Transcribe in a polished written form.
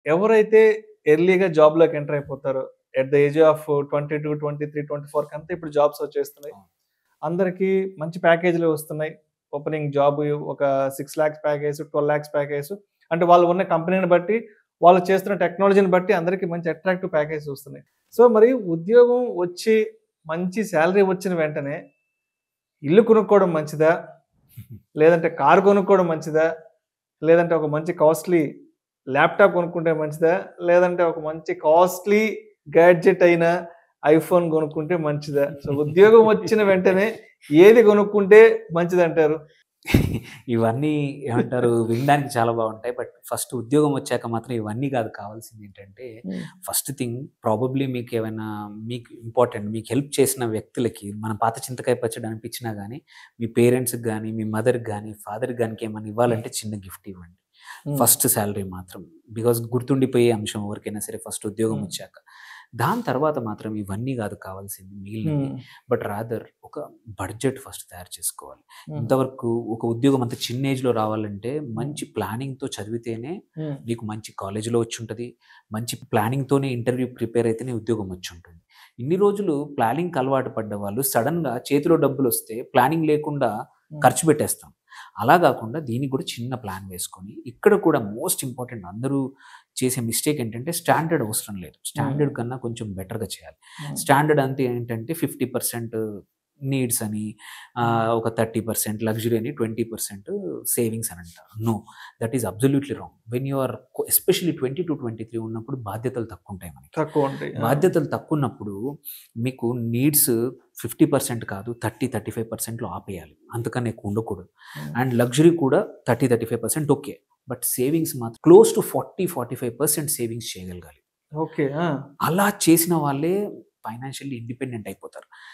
ఎవరైతే ఎర్లీగా జాబ్‌లోకి ఎంటర్ అయిపోతారో, ఎట్ ద ఏజ్ ఆఫ్ 22, 23, 24 కంతా ఇప్పుడు జాబ్స్ వచ్చేస్తున్నాయి. అందరికీ మంచి ప్యాకేజ్‌లు వస్తున్నాయి. ఓపెనింగ్ జాబ్ ఒక 6,00,000 ప్యాకేజ్, 12,00,000 ప్యాకేజ్ అంటే వాళ్ళు ఉన్న కంపెనీని బట్టి, వాళ్ళు చేస్తున్న టెక్నాలజీని బట్టి అందరికి మంచి అట్రాక్టివ్ ప్యాకేజ్ వస్తున్నాయి. సో, మరి ఉద్యోగం వచ్చి మంచి సాలరీ వచ్చిన వెంటనే ఇల్లు కొనుక్కోవడం మంచిదా? లేదంటే కారు కొనుక్కోవడం మంచిదా? లేదంటే ఒక మంచి కాస్ట్‌లీ ల్యాప్‌టాప్ కొనుక్కుంటే మంచిదా? లేదంటే ఒక మంచి కాస్ట్‌లీ గాడ్జెట్ అయిన ఐఫోన్ కొనుక్కుంటే మంచిదా? సో, ఉద్యోగం వచ్చిన వెంటనే ఏది కొనుక్కుంటే మంచిదంటారు? ఇవన్నీ ఏమంటారు వినడానికి చాలా బాగుంటాయి. బట్ ఫస్ట్ ఉద్యోగం వచ్చాక మాత్రం ఇవన్నీ కాదు కావాల్సింది ఏంటంటే, ఫస్ట్ థింగ్ ప్రాబబ్లీ మీకు ఇంపార్టెంట్ మీకు హెల్ప్ చేసిన వ్యక్తులకి మన పాత చింతకాయ పచ్చడి అనిపించినా గానీ, మీ పేరెంట్స్‌కి గానీ, మీ మదర్‌కి గానీ, ఫాదర్‌కి గానీ ఏమన్నా ఇవ్వాలంటే చిన్న గిఫ్ట్ ఇవ్వండి. ఫస్ట్ సాలరీ మాత్రం. బికాజ్ గుర్తుండిపోయే అంశం ఎవరికైనా సరే ఫస్ట్ ఉద్యోగం వచ్చాక. దాని తర్వాత మాత్రం ఇవన్నీ కాదు కావాల్సింది మిగిలినవి. బట్ రాదర్ ఒక బడ్జెట్ ఫస్ట్ తయారు చేసుకోవాలి. ఇంతవరకు ఒక ఉద్యోగం అంత చిన్న ఏజ్‌లో రావాలంటే మంచి ప్లానింగ్‌తో చదివితేనే నీకు మంచి కాలేజ్‌లో వచ్చుంటది. మంచి ప్లానింగ్‌తోనే ఇంటర్వ్యూ ప్రిపేర్ అయితేనే ఉద్యోగం వచ్చుంటుంది. ఇన్ని రోజులు ప్లానింగ్‌కి అలవాటు పడ్డ వాళ్ళు సడెన్‌గా చేతిలో డబ్బులొస్తే ప్లానింగ్ లేకుండా ఖర్చు పెట్టేస్తాం. అలా గాకుండా దీనికి కూడా చిన్న ప్లాన్ వేసుకొని, ఇక్కడ కూడా మోస్ట్ ఇంపార్టెంట్ అందరూ చేసే మిస్టేక్ ఏంటంటే స్టాండర్డ్ అవసరం లేదు. స్టాండర్డ్ కన్నా కొంచెం బెటర్‌గా చేయాలి. స్టాండర్డ్ అంటే ఏంటంటే 50% నీడ్స్ అని, ఒక 30% లగ్జరీ అని, 20% సేవింగ్స్ అని అంటారు. No, that is absolutely wrong. When you are especially 20-23 ఉన్నప్పుడు బాధ్యతలు తక్కువుంటాయి మనకి. తక్కువుంటాయి. బాధ్యతలు తక్కువున్నప్పుడు మీకు నీడ్స్ 50% కాదు 30-35%లో ఆపేయాలి. అంతకన్నా ఎక్కువ ఉండకూడదు. అండ్ లగ్జరీ కూడా 30-35% ఓకే. బట్ సేవింగ్స్ మాత్రం క్లోజ్ టు 40-45% సేవింగ్స్ చేయగలగాలి. ఓకే. అలా చేసిన వాళ్ళే ఫైనాన్షియల్లీ ఇండిపెండెంట్ అయిపోతారు.